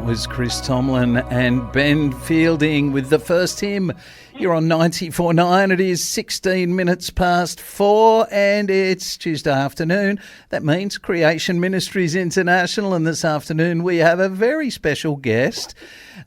Was Chris Tomlin and Ben Fielding with the first hymn. You're on 94.9. It is 16 minutes past 4 and it's Tuesday afternoon. That means Creation Ministries International, and this afternoon we have a very special guest.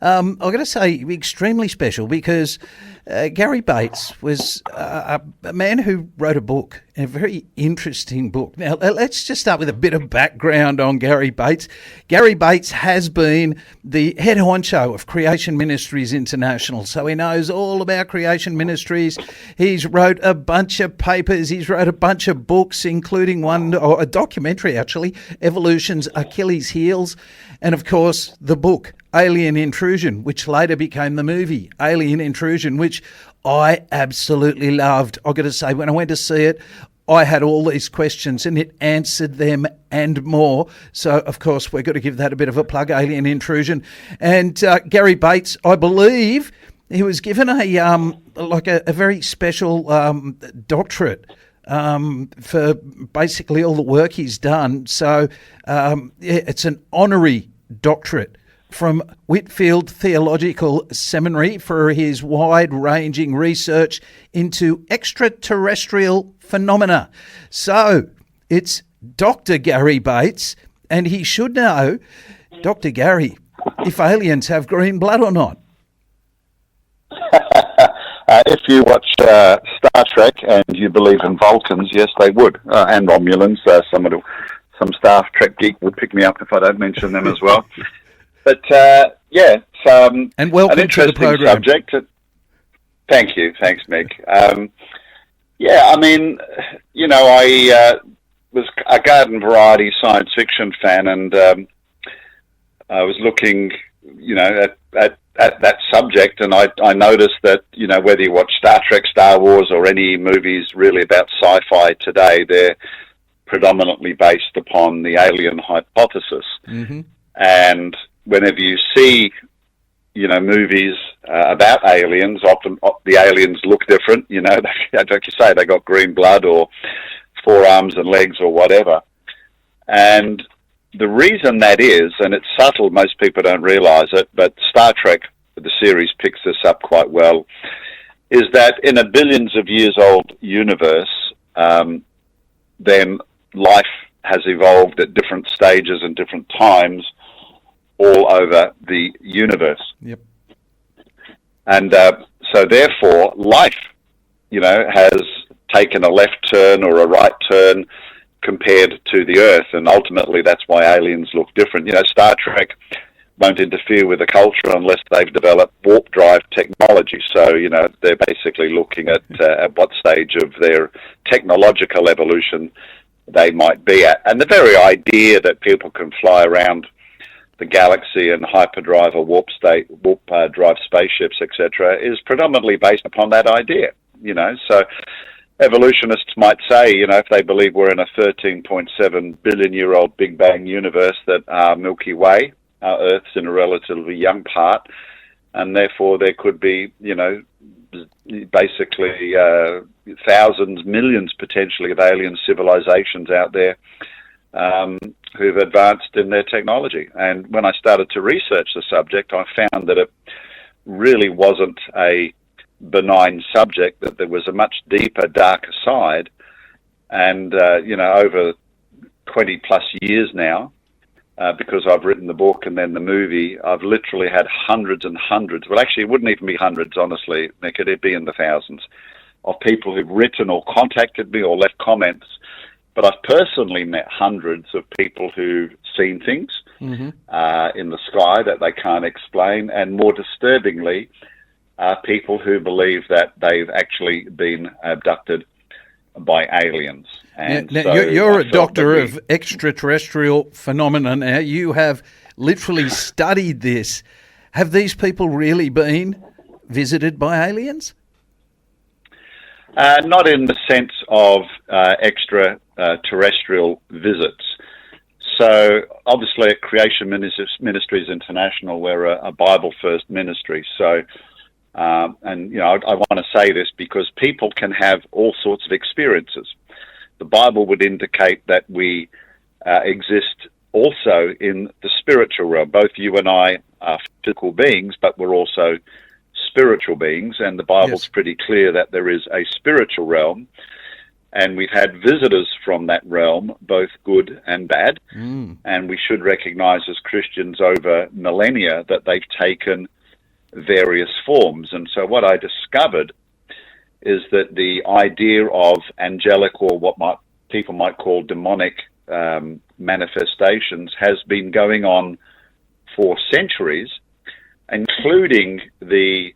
I've got to say extremely special because Gary Bates was a man who wrote a book, a very interesting book. Now, let's just start with a bit of background on Gary Bates. Gary Bates has been the head honcho of Creation Ministries International, so he knows all about Creation Ministries. He's wrote a bunch of papers, he's wrote a bunch of books, including one, or a documentary actually, Evolution's Achilles' Heels, and of course the book Alien Intrusion, which later became the movie Alien Intrusion, which I absolutely loved. I've got to say, when I went to see it, I had all these questions and it answered them and more. So, of course, we've got to give that a bit of a plug, Alien Intrusion. And Gary Bates, I believe he was given a very special doctorate for basically all the work he's done. So it's an honorary doctorate from Whitfield Theological Seminary for his wide-ranging research into extraterrestrial phenomena. So it's Dr. Gary Bates, and he should know, Dr. Gary, if aliens have green blood or not. If you watch Star Trek and you believe in Vulcans, yes, they would, and Romulans. Some Star Trek geek will pick me up if I don't mention them as well. But it's and welcome an interesting to the program. Subject. Thank you, thanks, Mick. I was a garden variety science fiction fan, and I was looking, at that subject, and I noticed that, whether you watch Star Trek, Star Wars, or any movies really about sci-fi today, they're predominantly based upon the alien hypothesis. Mm-hmm. And whenever you see, movies about aliens, often the aliens look different. Like you say, they got green blood or 4 arms and legs or whatever. And the reason that is, and it's subtle, most people don't realize it, but Star Trek, the series, picks this up quite well, is that in a billions of years old universe, then life has evolved at different stages and different times all over the universe. Yep. And so therefore, life, has taken a left turn or a right turn compared to the Earth, and ultimately that's why aliens look different. Star Trek won't interfere with the culture unless they've developed warp drive technology. So, they're basically looking at what stage of their technological evolution they might be at. And the very idea that people can fly around the galaxy and hyperdrive or warp drive spaceships, etc., is predominantly based upon that idea. So evolutionists might say, if they believe we're in a 13.7 billion-year-old Big Bang universe, that our Milky Way, our Earth's in a relatively young part, and therefore there could be, basically thousands, millions potentially of alien civilizations out there who've advanced in their technology. And when I started to research the subject, I found that it really wasn't a benign subject, that there was a much deeper, darker side. And, over 20 plus years now, because I've written the book and then the movie, I've literally had hundreds and hundreds, well, actually, it wouldn't even be hundreds, honestly, Nick, it'd be in the thousands, of people who've written or contacted me or left comments. But I've personally met hundreds of people who've seen things in the sky that they can't explain, and more disturbingly, people who believe that they've actually been abducted by aliens. And now so you're a doctor of extraterrestrial phenomena. Now, you have literally studied this. Have these people really been visited by aliens? Not in the sense of extraterrestrial visits. So obviously at Creation Ministries International, we're a Bible-first ministry. So, I want to say this because people can have all sorts of experiences. The Bible would indicate that we exist also in the spiritual realm. Both you and I are physical beings, but we're also spiritual beings, and the Bible's pretty clear that there is a spiritual realm, and we've had visitors from that realm, both good and bad, and we should recognize as Christians over millennia that they've taken various forms. And so what I discovered is that the idea of angelic, or what people might call demonic manifestations, has been going on for centuries, including the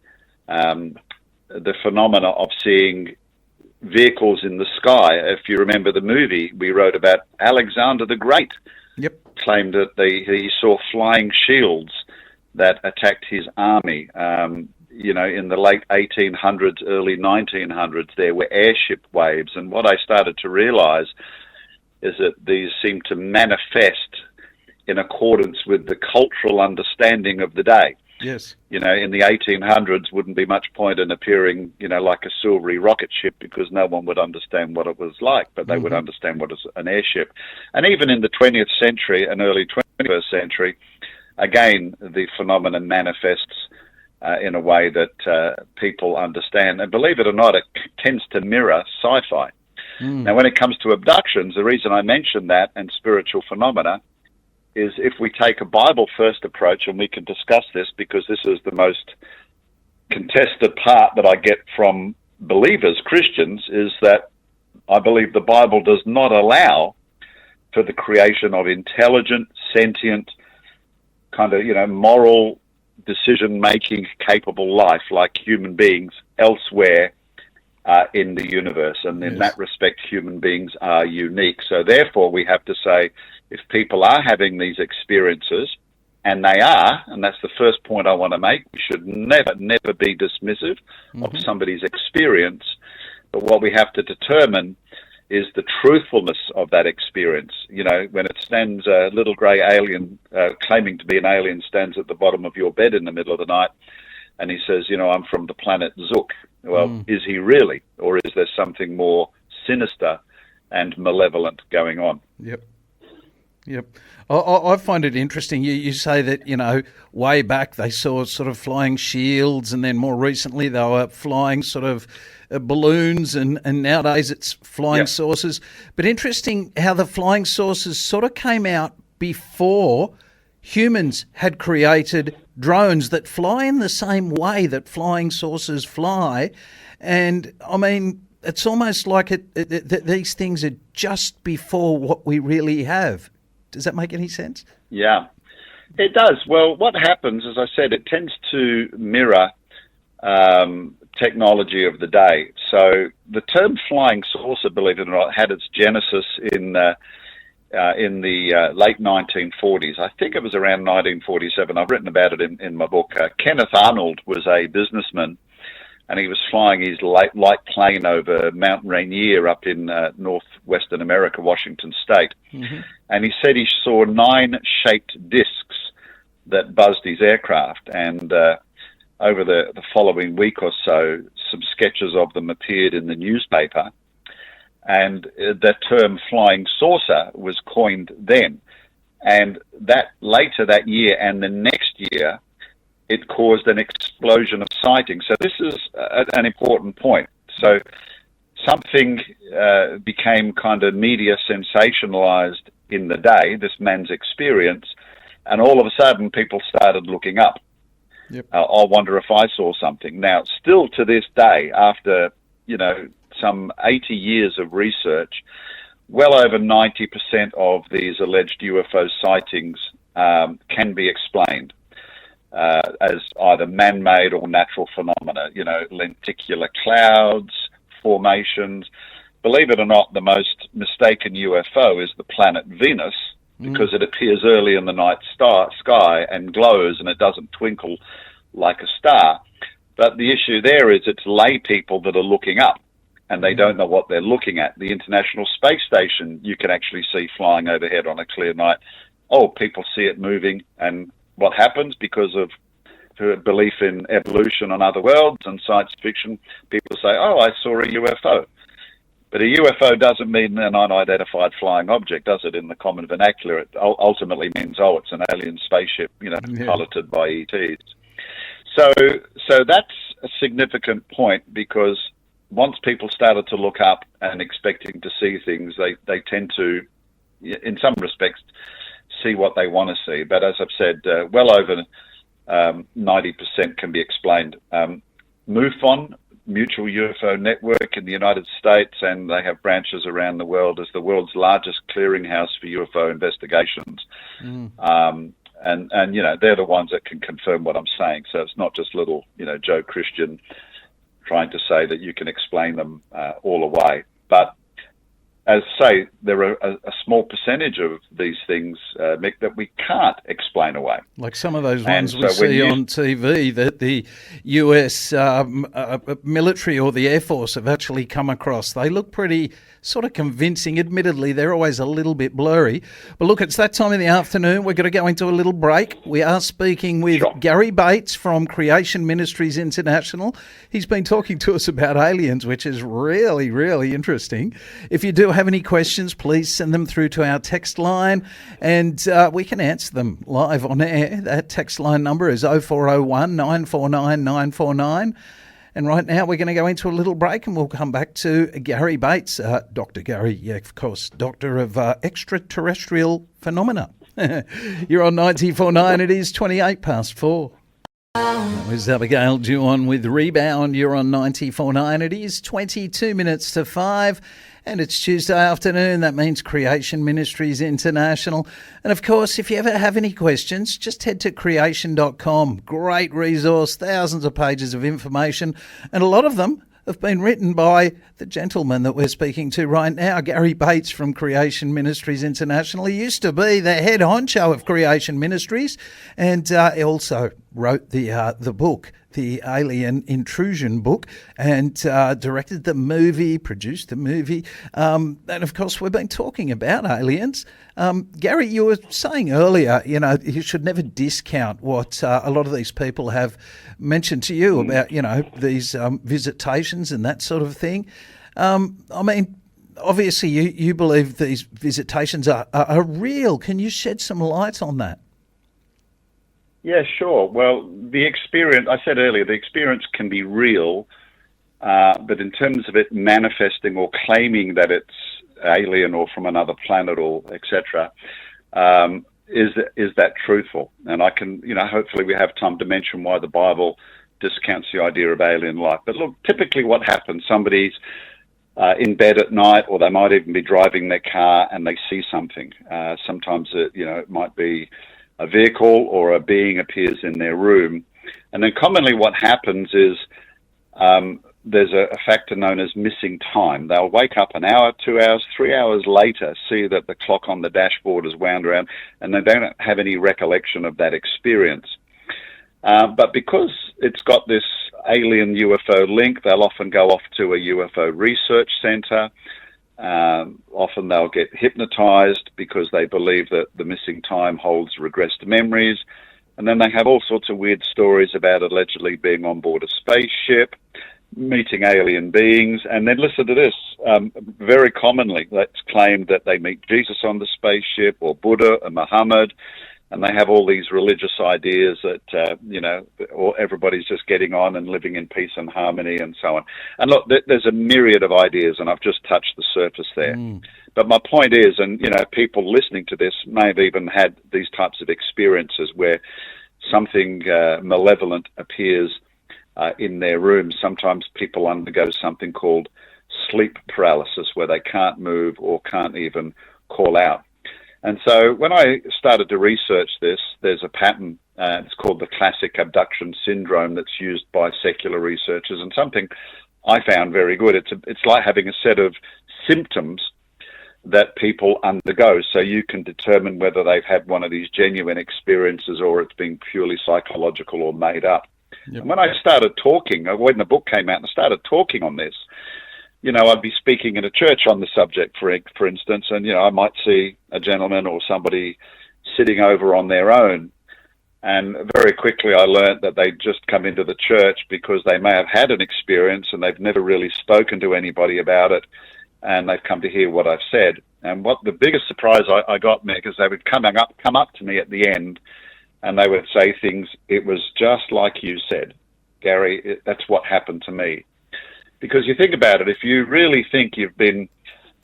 phenomena of seeing vehicles in the sky. If you remember the movie, we wrote about Alexander the Great. Claimed that he saw flying shields that attacked his army. In the late 1800s, early 1900s, there were airship waves. And what I started to realize is that these seem to manifest in accordance with the cultural understanding of the day. Yes. In the 1800s, wouldn't be much point in appearing, like a silvery rocket ship, because no one would understand what it was like, but they would understand what is an airship. And even in the 20th century and early 21st century, again, the phenomenon manifests in a way that people understand. And believe it or not, it tends to mirror sci-fi. Now, when it comes to abductions, the reason I mention that and spiritual phenomena is if we take a Bible-first approach, and we can discuss this because this is the most contested part that I get from believers, Christians, is that I believe the Bible does not allow for the creation of intelligent, sentient, kind of, moral, decision-making capable life like human beings elsewhere in the universe. And in that respect, human beings are unique. So therefore, we have to say, if people are having these experiences, and they are, and that's the first point I want to make, we should never be dismissive of somebody's experience. But what we have to determine is the truthfulness of that experience. When it stands, a little grey alien, claiming to be an alien, stands at the bottom of your bed in the middle of the night, and he says, I'm from the planet Zook. Well, is he really? Or is there something more sinister and malevolent going on? Yep. I find it interesting. You say that, way back they saw sort of flying shields, and then more recently they were flying sort of balloons, and nowadays it's flying saucers. But interesting how the flying saucers sort of came out before humans had created drones that fly in the same way that flying saucers fly. And, I mean, it's almost like these things are just before what we really have. Does that make any sense? Yeah, it does. Well, what happens, as I said, it tends to mirror technology of the day. So the term flying saucer, believe it or not, had its genesis in the late 1940s. I think it was around 1947. I've written about it in my book. Kenneth Arnold was a businessman, and he was flying his light plane over Mount Rainier up in northwestern America, Washington State. And he said he saw 9 shaped discs that buzzed his aircraft. And over the following week or so, some sketches of them appeared in the newspaper. And the term flying saucer was coined then. And that later that year and the next year, it caused an explosion of sightings. So this is an important point. So something became kind of media sensationalized in the day, this man's experience, and all of a sudden people started looking up. I wonder if I saw something. Now, still to this day, after, some 80 years of research, well over 90% of these alleged UFO sightings can be explained as either man-made or natural phenomena, lenticular clouds, formations. Believe it or not, the most mistaken UFO is the planet Venus, because it appears early in the night sky and glows, and it doesn't twinkle like a star. But the issue there is it's lay people that are looking up, and they don't know what they're looking at. The International Space Station, you can actually see flying overhead on a clear night. Oh, people see it moving, and what happens because of belief in evolution on other worlds and science fiction, people say, oh, I saw a UFO. But a UFO doesn't mean an unidentified flying object, does it? In the common vernacular, it ultimately means, it's an alien spaceship, piloted by ETs. So that's a significant point, because once people started to look up and expecting to see things, they tend to, in some respects, see what they want to see. But as I've said, well over 90% can be explained. MUFON, Mutual UFO Network in the United States, and they have branches around the world, as the world's largest clearinghouse for UFO investigations. And they're the ones that can confirm what I'm saying. So it's not just little, Joe Christian trying to say that you can explain them all away. But as I say, there are a small percentage of these things, Mick, that we can't explain away. Like some of those ones we see on TV that the US military or the Air Force have actually come across. They look pretty sort of convincing. Admittedly, they're always a little bit blurry. But look, it's that time of the afternoon. We're going to go into a little break. We are speaking with Gary Bates from Creation Ministries International. He's been talking to us about aliens, which is really, really interesting. If you do have any questions, please send them through to our text line, and we can answer them live on air. That text line number is 0401 949 949. And right now we're going to go into a little break, and we'll come back to Gary Bates, Dr. Gary, of course, Doctor of Extraterrestrial Phenomena. You're on 94.9. It is 28 past 4. That was Abigail Dewan with Rebound. You're on 94.9. It is 22 minutes to 5. And it's Tuesday afternoon. That means Creation Ministries International. And of course, if you ever have any questions, just head to creation.com. Great resource, thousands of pages of information, and a lot of them have been written by the gentleman that we're speaking to right now, Gary Bates from Creation Ministries International. He used to be the head honcho of Creation Ministries, and he also wrote the book, the Alien Intrusion book, and directed the movie, produced the movie. And of course, we've been talking about aliens. Gary, you were saying earlier, you should never discount what a lot of these people have mentioned to you about, these visitations and that sort of thing. Obviously, you believe these visitations are real. Can you shed some light on that? Yeah, sure. Well, the experience, I said earlier, the experience can be real, but in terms of it manifesting or claiming that it's alien or from another planet or etc., is that truthful? And I can, hopefully we have time to mention why the Bible discounts the idea of alien life. But look, typically what happens, somebody's in bed at night, or they might even be driving their car and they see something. Sometimes it might be a vehicle or a being appears in their room. And then commonly what happens is there's a factor known as missing time. They'll wake up an hour, 2 hours, 3 hours later, see that the clock on the dashboard is wound around, and they don't have any recollection of that experience. But because it's got this alien UFO link, they'll often go off to a UFO research center. Often they'll get hypnotized because they believe that the missing time holds regressed memories. And then they have all sorts of weird stories about allegedly being on board a spaceship, meeting alien beings. And then listen to this, very commonly it's claimed that they meet Jesus on the spaceship, or Buddha or Muhammad. And they have all these religious ideas that, or everybody's just getting on and living in peace and harmony and so on. And look, there's a myriad of ideas, and I've just touched the surface there. But my point is, and, people listening to this may have even had these types of experiences where something malevolent appears in their room. Sometimes people undergo something called sleep paralysis, where they can't move or can't even call out. And so when I started to research this, there's a pattern, it's called the classic abduction syndrome, that's used by secular researchers, and something I found very good. It's like having a set of symptoms that people undergo, so you can determine whether they've had one of these genuine experiences or it's been purely psychological or made up. Yep. And when I started talking, when the book came out and I started talking on this, I'd be speaking in a church on the subject, for instance, and, I might see a gentleman or somebody sitting over on their own. And very quickly I learned that they'd just come into the church because they may have had an experience and they've never really spoken to anybody about it. and they've come to hear what I've said. And what the biggest surprise I got, Mick, is they would come up to me at the end, and they would say things, "It was just like you said, Gary, that's what happened to me." Because you think about it, if you really think you've been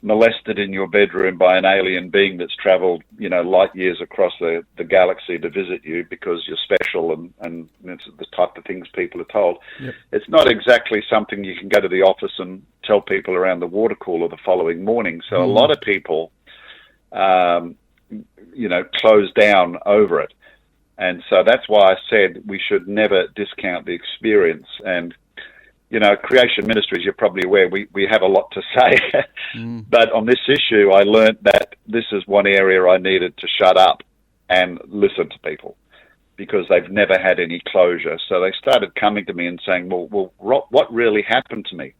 molested in your bedroom by an alien being that's traveled, light years across the galaxy to visit you because you're special and it's the type of things people are told, yep. It's not exactly something you can go to the office and tell people around the water cooler the following morning. So a lot of people, close down over it. And so that's why I said we should never discount the experience. And Creation Ministries, you're probably aware, we have a lot to say. But on this issue, I learned that this is one area I needed to shut up and listen to people because they've never had any closure. So they started coming to me and saying, well, what really happened to me?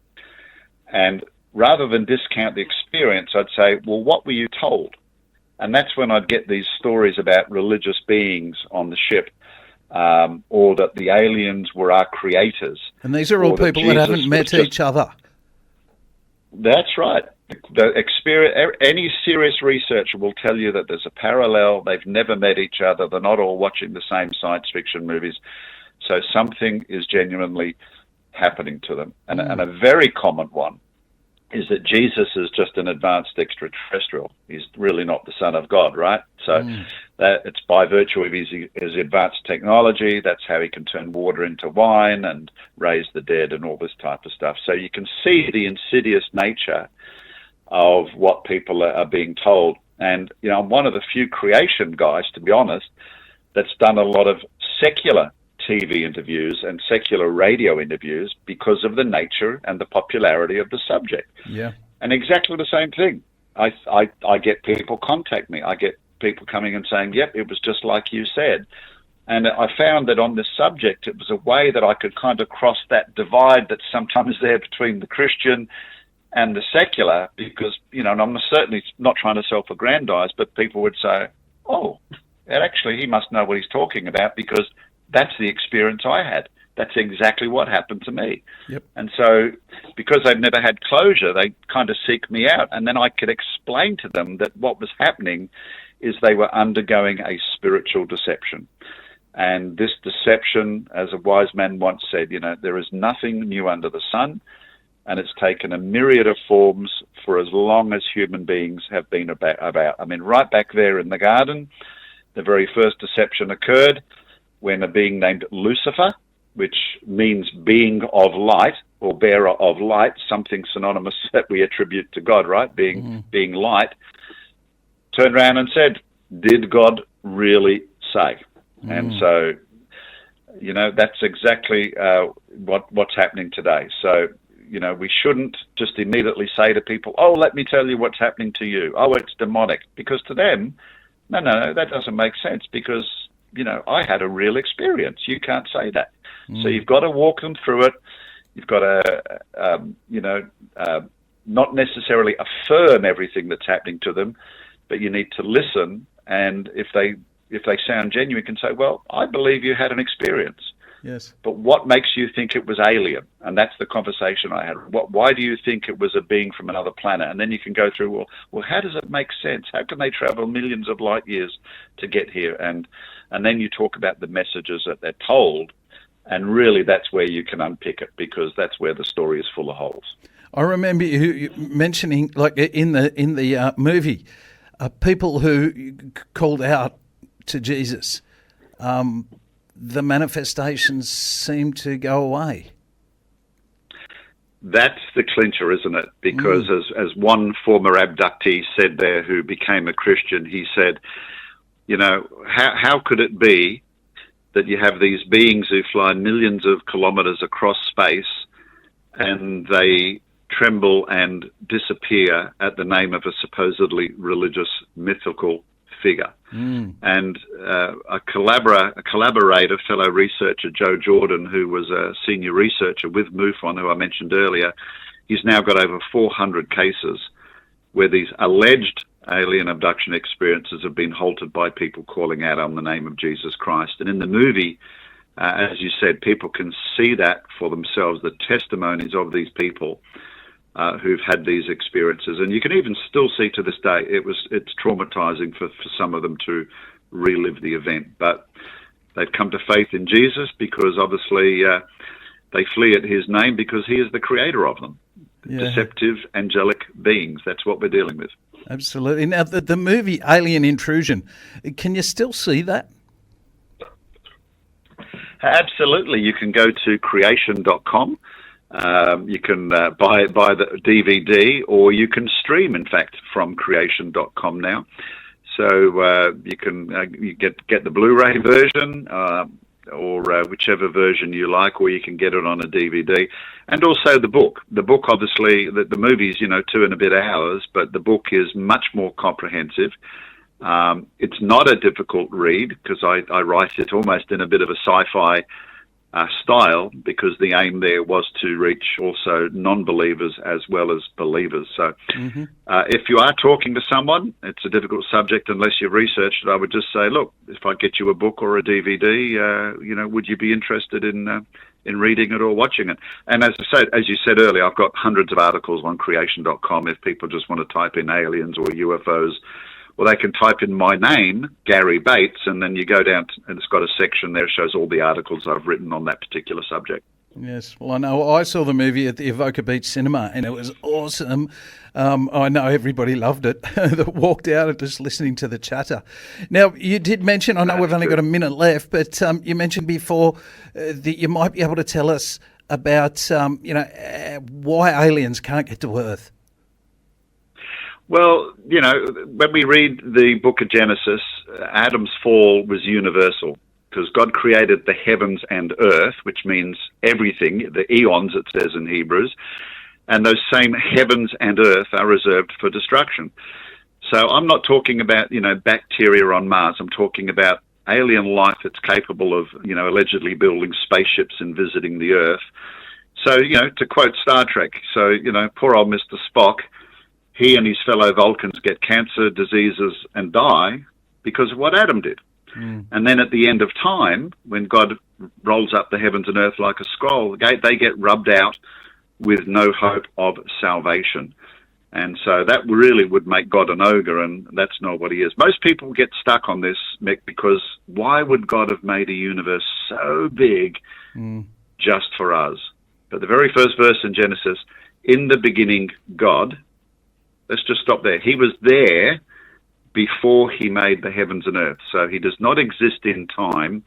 And rather than discount the experience, I'd say, well, what were you told? And that's when I'd get these stories about religious beings on the ship, or that the aliens were our creators. And these are all people that haven't met each other. That's right. The experience, any serious researcher will tell you that there's a parallel. They've never met each other. They're not all watching the same science fiction movies. So something is genuinely happening to them. And a very common one is that Jesus is just an advanced extraterrestrial. He's really not the Son of God, right? So that it's by virtue of his advanced technology. That's how he can turn water into wine and raise the dead and all this type of stuff. So you can see the insidious nature of what people are being told. And, I'm one of the few creation guys, to be honest, that's done a lot of secular TV interviews and secular radio interviews because of the nature and the popularity of the subject. Yeah. And exactly the same thing. I get people contact me. I get people coming and saying, yep, it was just like you said. And I found that on this subject, it was a way that I could kind of cross that divide that's sometimes there between the Christian and the secular, because, and I'm certainly not trying to self-aggrandize, but people would say, oh, and actually he must know what he's talking about because that's the experience I had. That's exactly what happened to me. Yep. And so because they've never had closure, they kind of seek me out. And then I could explain to them that what was happening is they were undergoing a spiritual deception. And this deception, as a wise man once said, there is nothing new under the sun. And it's taken a myriad of forms for as long as human beings have been about. I mean, right back there in the garden, the very first deception occurred when a being named Lucifer, which means being of light or bearer of light, something synonymous that we attribute to God, right? Being light, turned around and said, did God really say? And so, that's exactly what's happening today. So, we shouldn't just immediately say to people, oh, let me tell you what's happening to you. Oh, it's demonic. Because to them, no, that doesn't make sense because, I had a real experience. You can't say that. So you've got to walk them through it. You've got to, not necessarily affirm everything that's happening to them, but you need to listen. And if they sound genuine, you can say, well, I believe you had an experience. Yes. But what makes you think it was alien? And that's the conversation I had. Why do you think it was a being from another planet? And then you can go through, well, how does it make sense? How can they travel millions of light years to get here? And then you talk about the messages that they're told. And really, that's where you can unpick it because that's where the story is full of holes. I remember you mentioning, like in the movie, people who called out to Jesus. The manifestations seem to go away. That's the clincher, isn't it? Because as one former abductee said there who became a Christian, he said, how could it be that you have these beings who fly millions of kilometers across space and they tremble and disappear at the name of a supposedly religious mythical figure? And a collaborator, fellow researcher, Joe Jordan, who was a senior researcher with MUFON, who I mentioned earlier, he's now got over 400 cases where these alleged alien abduction experiences have been halted by people calling out on the name of Jesus Christ. And in the movie, as you said, people can see that for themselves, the testimonies of these people who've had these experiences. And you can even still see to this day, it's traumatizing for some of them to relive the event. But they've come to faith in Jesus because obviously they flee at his name because he is the creator of them. Yeah. Deceptive, angelic beings. That's what we're dealing with. Absolutely. Now, the movie Alien Intrusion, can you still see that? Absolutely. You can go to creation.com. You can buy the DVD, or you can stream, in fact, from creation.com now. So you can you get the Blu-ray version, or whichever version you like, or you can get it on a DVD. And also the book. The book, obviously, the movie's 2 and a bit hours, but the book is much more comprehensive. It's not a difficult read because I write it almost in a bit of a sci-fi style, because the aim there was to reach also non-believers as well as believers. So if you are talking to someone, it's a difficult subject unless you've researched it. I would just say, look, if I get you a book or a DVD, would you be interested in reading it or watching it? And as you said earlier, I've got hundreds of articles on creation.com if people just want to type in aliens or UFOs. Well, they can type in my name, Gary Bates, and then you go down and it's got a section there that shows all the articles I've written on that particular subject. Yes, well, I know I saw the movie at the Evoca Beach Cinema and it was awesome. I know everybody loved it that walked out just listening to the chatter. Now, you did mention, I know we've only got a minute left, but you mentioned before that you might be able to tell us about, why aliens can't get to Earth. Well, when we read the book of Genesis, Adam's fall was universal because God created the heavens and earth, which means everything, the eons, it says in Hebrews, and those same heavens and earth are reserved for destruction. So I'm not talking about, bacteria on Mars. I'm talking about alien life that's capable of, allegedly building spaceships and visiting the earth. So, to quote Star Trek, poor old Mr. Spock, he and his fellow Vulcans get cancer, diseases, and die because of what Adam did. And then at the end of time, when God rolls up the heavens and earth like a scroll, they get rubbed out with no hope of salvation. And so that really would make God an ogre, and that's not what he is. Most people get stuck on this, Mick, because why would God have made a universe so big just for us? But the very first verse in Genesis, in the beginning, God... Let's just stop there. He was there before he made the heavens and earth. So he does not exist in time,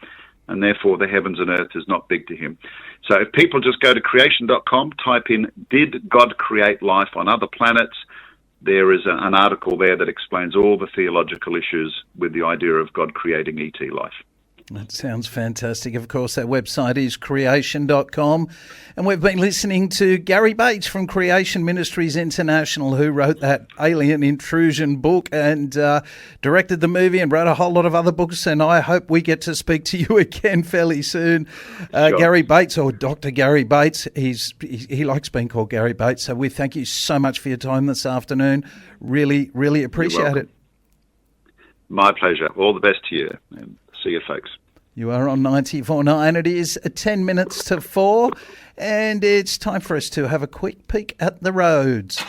and therefore the heavens and earth is not big to him. So if people just go to creation.com, type in, did God create life on other planets? There is an article there that explains all the theological issues with the idea of God creating ET life. That sounds fantastic. Of course, that website is creation.com. And we've been listening to Gary Bates from Creation Ministries International, who wrote that Alien Intrusion book and directed the movie and wrote a whole lot of other books. And I hope we get to speak to you again fairly soon. Sure. Gary Bates, or Dr. Gary Bates, he likes being called Gary Bates. So we thank you so much for your time this afternoon. Really, really appreciate it. My pleasure. All the best to you. And see you, folks. You are on 94.9. It is 10 minutes to 4, and it's time for us to have a quick peek at the roads.